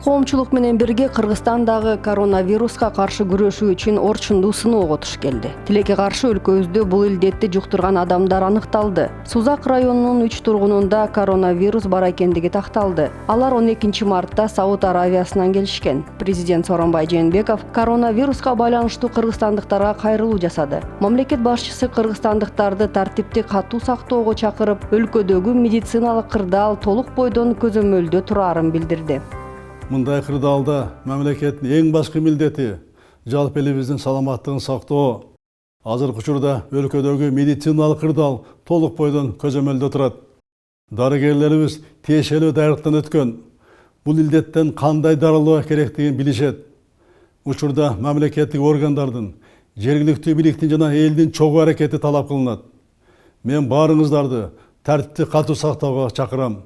коомчулук менен бирге Кыргызстандагы коронавируска каршы күрөшүү үчүн орчундуу сыноо отуш келди. Тилекке каршы өлкөбүздө бул илдетти жуктурган адамдар аныкталды. Сузак районунун 3 тургунунда коронавирус бар экендиги такталды. Алар 12 мартта Сауд Аравиясынан келишкен. Президент Сооронбай Жээнбеков коронавируска байланыштуу кыргызстандыктарга кайрылуу жасады. Мамлекет башчысы кыргызстандыктарды тартипти катуу сактоого чакырып, өлкөдөгү медициналык кырдаал толук бойдон көзөмөлдө турарын билдирди. Мындай кырдаалда мамлекеттин эң башкы милдети жалпы элибиздин саламаттыгын сактоо. Азыркы учурда өлкөдөгү медициналык кырдаал толук бойдон көзөмөлдө турат. Дарыгерлерибиз тиешелүү даярлыктан өткөн. Бул илдеттен кандай дарылоо керектигин билишет. Учурда мамлекеттик органдардын, жергиликтүү бийликтин жана элдин чогуу аракети талап кылынат. Мен баарыңыздарды тартипти катуу сактоого чакырам.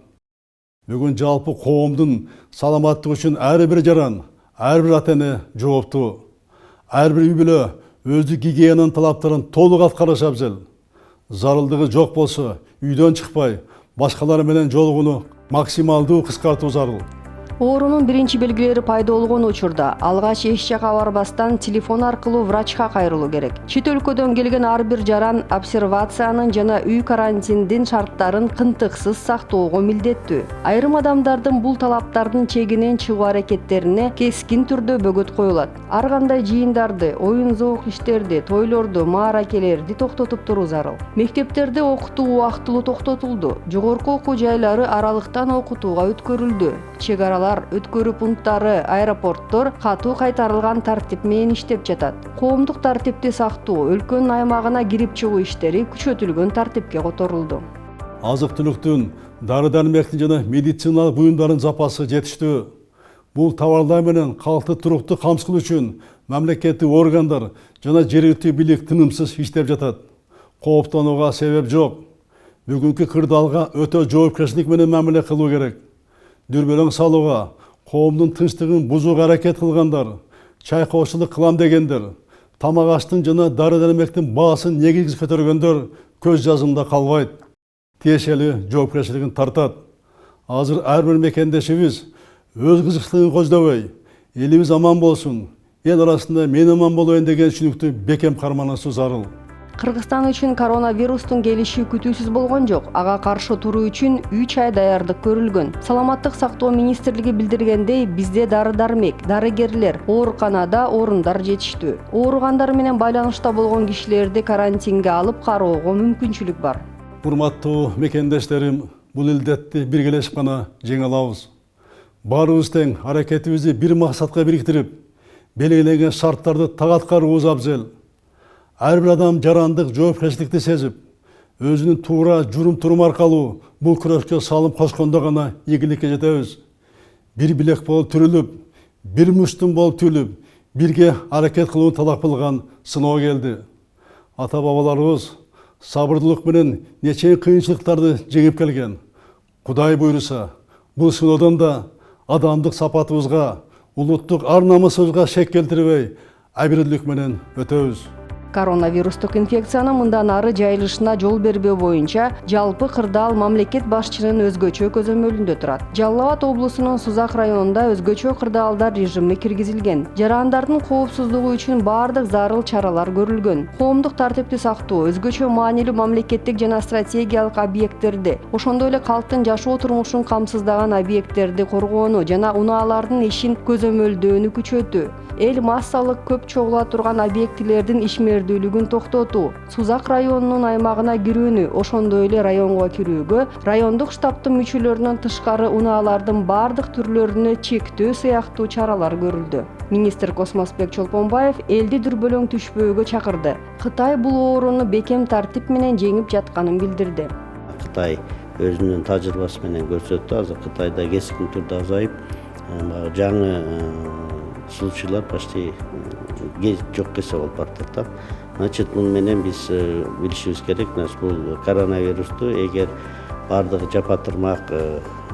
Бүгүн жалпы коомдун саламаттыгы үчүн ар бир жаран, ар бир ата-эне жооптуу. Ар бир үй бүлө өздүк гигиенанын талаптарын толук аткарыш абзел. Зарылдыгы жок болсо, үйдөн чыкпай, башкалар менен жолугууну максималдуу кыскартуу зарыл. Оорунун биринчи белгилери пайда болгон учурда алгач эч жака барбастан телефон аркылуу врачка кайрылуу керек. Чет өлкөдөн келген ар бир жаран обсервациянын жана үй карантиндин шарттарын кынтыксыз сактоого милдеттүү. Айрым адамдардын бул талаптардын чегинен чыгуу аракеттерине кескин түрдө бөгөт коюлат. Ар кандай жыйындарды, оюн-зоок иштерди, тойлорду, мааракелерди токтотуп туруу зарыл. Мектептерде окутуу убактылуу токтотулду. Жогорку окуу жайлары аралыктан окутууга өткөрүлдү. Чек-аралар, өткөрүү пункттары, аэропорттор катуу кайтарылган тартип менен иштеп жатат. Коомдук тартипти сактоо, өлкөнүн аймагына кирип чыгуу иштери күчөтүлгөн тартипке которулду. Азык-түлүктүн, дары-дармектин жана медициналык буюмдардын запасы жетиштүү. Бул товарлар менен калкты туруктуу камсыз үчүн мамлекеттик органдар жана жергиликтүү бийлик тынымсыз иштеп жатат. Кооптонууга себеп жок. Бүгүнкү кырдаалга өтө жоопкерчилик менен мамиле кылуу керек. Дүрбөлөң салууга, коомдун тынчтыгын бузууга аракет кылгандар, чайкоочулук кылам дегендер, тамак аштын жана дары-дармектин баасын негизсиз көтөргөндөр көз жазымда калбайт. Тиешелүү жоопкерчилигин тартат. Азыр ар бир мекендешибиз өз кызыкчылыгын көздөбөй, элибиз аман болсун, эл арасында мен аман болоюн деген түшүнүктү бекем карманышуу зарыл. Кыргызстан үчүн коронавирустун келиши күтүүсүз болгон жок. Ага каршы туруу үчүн 3 ай даярдык көрүлгөн. Саламаттык сактоо министрлиги билдиргендей, бизде дары-дармек, дарыгерлер, ооруканада орундар жетиштүү. Ооругандар менен байланышта болгон кишилерди карантинге алып кароого мүмкүнчүлүк бар. Урматтуу мекендештерим, бул илдетти биргелешип гана жеңе алабыз. Баарыбыз тең аракетибизди бир максатка бириктирип, белгиленген шарттарды так аткаруубуз абзел. Ар бир адам жарандык жоопкерчиликти сезип, өзүнүн туура журум-турум аркылуу бул күрөшкө салым кошкондо гана ийгиликке жетебиз. Бир билек болуп түрүлүп, бир муштум болуп түлүп, бирге аракет кылууну талап кылган сыноо келди. Ата-бабаларыбыз сабырдуулук менен нече кыйынчылыктарды жеңип келген. Кудай буйруса, бул сыноодон да адамдык сапатыбызга, улуттук ар-намысыбызга шек келтирбей, абийирлик менен өтөбүз. Коронавирустук инфекциянын мындан ары жайылышына жол бербөө боюнча жалпы кырдаал мамлекет башчынын өзгөчө көзөмөлүндө турат. Жалал Абад облусунун Сузак районунда өзгөчө кырдаалдар режими киргизилген. Жарандардын коопсуздугу үчүн баардык зарыл чаралар көрүлгөн. Коомдук тартипти сактоо, өзгөчө маанилүү мамлекеттик жана стратегиялык объекттерди, ошондой эле калктын жашоо турмушун камсыздаган объекттерди коргоону жана унаалардын ишин көзөмөлдөөнү күчөтүү. Эл массалык көп чогула турган объектилердин ишмердүүлүгүн токтотуу, Сузак районунун аймагына кирүүнү, ошондой эле районго кирүүгө, райондук штабтын мүчөлөрүнөн тышкары унаалардын бардык түрлөрүнө чектөө сыяктуу чаралар көрүлдү. Министр Космосбек Чолпонбаев элди дүрбөлөң түшпөөгө чакырды. Кытай бул ооруну бекем тартип менен жеңип жатканын билдирди. Кытай өзүнүн тажрыйбасы менен көрсөттү. Азыр Кытайда кескин түрдө азайып, жаңы случайлар почти жок десе болуп баратат. Значит, муну менен биз билишибиз керек, бул коронавирусту эгер бардыгы жапа турмак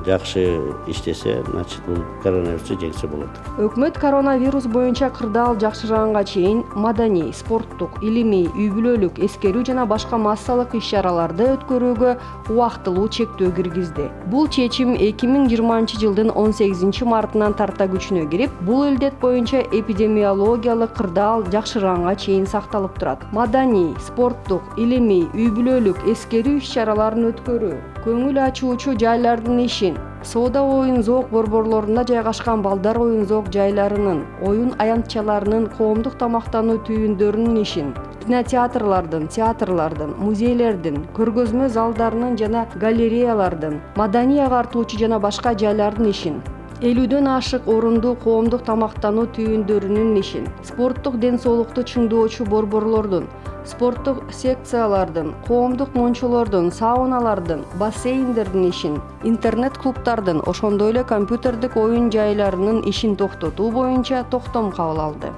жакшы иштесе, значит бул коронавирусту жеңсе болот. Өкмөт коронавирус боюнча кырдаал жакшырганга чейин маданий, спорттук, илимий, үй бүлөлүк, эскерүү жана башка массалык иш-чараларды өткөрүүгө убактылуу чектөө киргизди. Бул чечим 2020-жылдын 18 мартынан тарта күчүнө кирип, бул илдет боюнча эпидемиологиялык кырдаал жакшырганга чейин сакталып турат. Маданий, спорттук, илимий, үй бүлөлүк, эскерүү иш-чараларын өткөрүү, көңүл ачуучу жайлардын ишин, соода оюн-зоок борборлорунда жайгашкан балдар оюн-зоок жайларынын, оюн аянтчаларынын, коомдук тамактануу түйүндөрүнүн ишин, кинотеатрлардын, театрлардын, музейлердин, көргөзмө залдарынын жана галереялардын, маданий агартуучу жана башка жайлардын ишин, 50дөн ашык орундуу коомдук тамактануу түйүндөрүнүн ишин, спорттук ден соолукту чыңдоочу борборлордун, спорттук секциялардын, коомдук мончолордун, сауналардын, бассейндердин ишин, интернет-клубтардын, ошондой эле компьютердик оюн жайларынын ишин токтотуу боюнча токтом кабыл алды.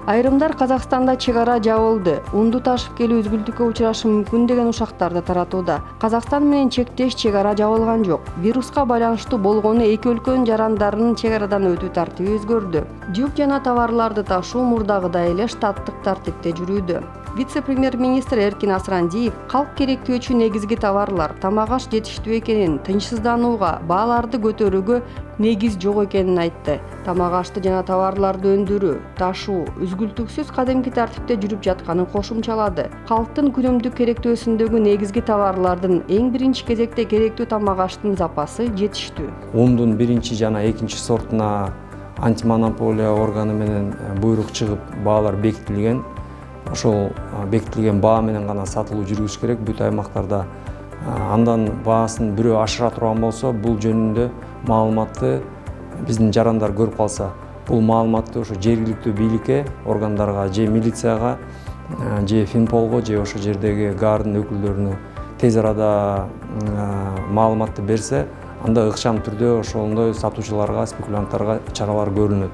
Айрымдар Казакстанда чек ара жабылды, унду ташып келүү үзгүлтүккө учурашы мүмкүн деген ушактарды таратууда. Казакстан менен чектеш чек ара жабылган жок. Вируска байланыштуу болгону эки өлкөнүн жарандарынын чек арадан өтүү тартиби өзгөрдү. Жүк жана товарларды ташуу мурдагыдай эле штаттык тартипте жүрүүдө. Вице-премьер-министр Эркин Асрандиев калк керектөөчү негизги товарлар, тамак-аш жетиштүү экенин, тынчсызданууга, бааларды көтөрүүгө негиз жок экенин айтты. Тамак-ашты жана товарларды өндүрүү, ташуу үзгүлтүксүз кадимки тартипте жүрүп жатканын кошумчалады. Калктын күнүмдүк керектөөсүндөгү негизги товарлардын эң биринчи кезекте керектүү тамак-аштын запасы жетиштүү. Ундун биринчи жана экинчи сортуна антимонополия органы менен буйрук чыгып, баалар бекитилген. Ошол бекитилген баа менен гана сатылуу жүргүзүш керек бүт аймактарда. Андан баасын бирөө ашыра турган болсо, бул жөнүндө маалыматты биздин жарандар көрүп калса, бул маалыматты ошо жергиликтүү бийликке, органдарга, же милицияга, же Финполго, же ошо жердеги ГАРдын өкүлдөрүнө тез арада маалыматты берсе, анда ыкчам түрдө ошондой сатуучуларга, спекулянттарга чаралар көрүлөт.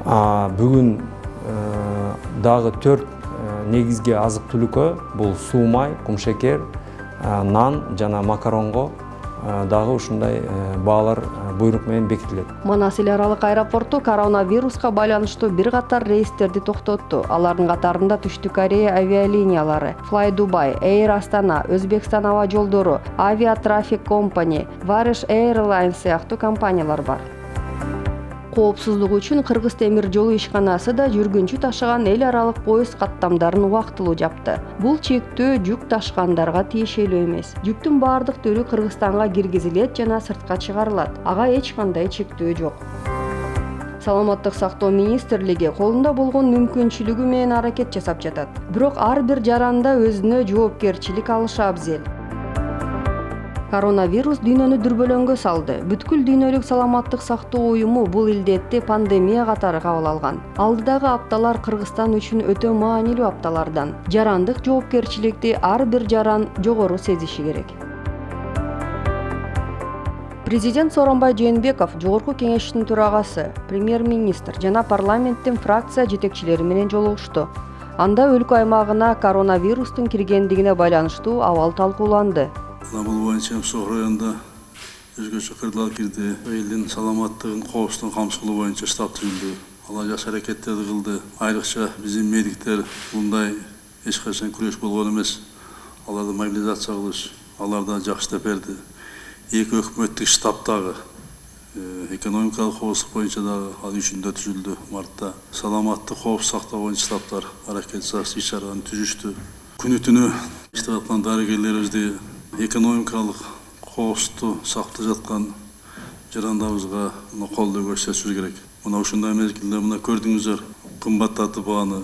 Бүгүн дагы 4 негизги азык-түлүккө, бул суу май, кумшекер, нан жана макаронго дагы ушундай баалар буйрук менен бекитилет. Манас эл аралык аэропорту коронавируска байланыштуу бир катар рейстерди токтотту. Алардын катарында Түштүк Корея авиалиниялары, Fly Dubai, Air Astana, Өзбекстан аба жолдору, Avia Traffic Company, Varish Airlines сыяктуу компаниялар бар. Коопсуздук үчүн Кыргыз темир жолу ишканасы да жүргүнчү ташыган эл аралык поезд каттамдарын убактылуу жапты. Бул чектөө жүк ташкандарга тиешелүү эмес. Жүктүн баардык түрү Кыргызстанга киргизилет жана сыртка чыгарылат. Ага эч кандай чектөө жок. Саламаттык сактоо министрлиги колунда болгон мүмкүнчүлүгү менен аракет жасап жатат. Бирок ар бир жаранда өзүнө жоопкерчилик алышы абзел. Коронавирус дүйнөнү дүрбөлөңгө салды. Бүткүл дүйнөлүк саламаттык сактоо уюму бул илдетти пандемия катары кабыл алган. Алдыдагы апталар Кыргызстан үчүн өтө маанилүү апталардан. Жарандык жоопкерчиликти ар бир жаран жогору сезиши керек. Президент Сооронбай Жээнбеков Жогорку Кеңештин төрагасы, премьер-министр жана парламенттин фракция жетекчилери менен жолугушту. Анда өлкө аймагына коронавирустун киргендигине байланыштуу абал талкууланды. Бул боюнча Соо районунда өзгөчө кырдаал кирди. Элдин саламаттыгын, коопсуздугун камсыз кылуу боюнча штаб түзүлдү. Алар жакшы аракеттерди кылды. Айрыкча биздин медиктер мындай эч качан күрөш болгон эмес. Аларды мобилизация кылыш, аларда жакшы деп берди. Эки өкмөттүк штабтагы экономикалык коопсуздук боюнча дагы ал 3-ндө түзүлдү мартта. Саламаттык коопсуз сактоо боюнча штабтар аракет жасап иш-чараны түзүштү. Күнү-түнү иштеп аткан дарыгерлерибизди экономикалык коопсуздукту сактап жаткан жарандарыбызга колдоо көрсөтүш керек. Мына ушундай мезгилде мына көрдүңүздөр, кымбаттатып бааны.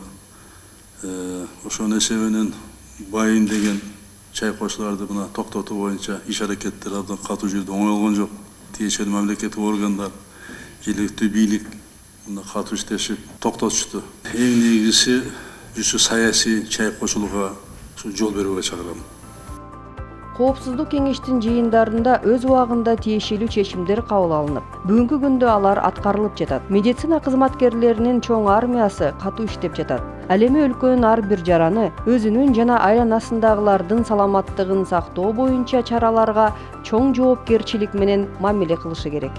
Ошонун эсебинен байын деген чай кошуларды мына токтотуу боюнча иш аракеттер абдан катуу жүрдү, оңой болгон жок. Тиешелүү мамлекеттик органдар, жергиликтүү бийлик мына катуу иштешип токтотушту. Эң негизгиси саясий чай кошулууга жол берүүгө чакырам. Коопсуздук кеңештин жыйындарында өз убагында тиешелүү чечимдер кабыл алынып, бүгүнкү күндө алар аткарылып жатат. Медицина кызматкерлеринин чоң армиясы катуу иштеп жатат. Ал эми өлкөнүн ар бир жараны өзүнүн жана айланасындагылардын саламаттыгын сактоо боюнча чараларга чоң жоопкерчилик менен мамиле кылышы керек.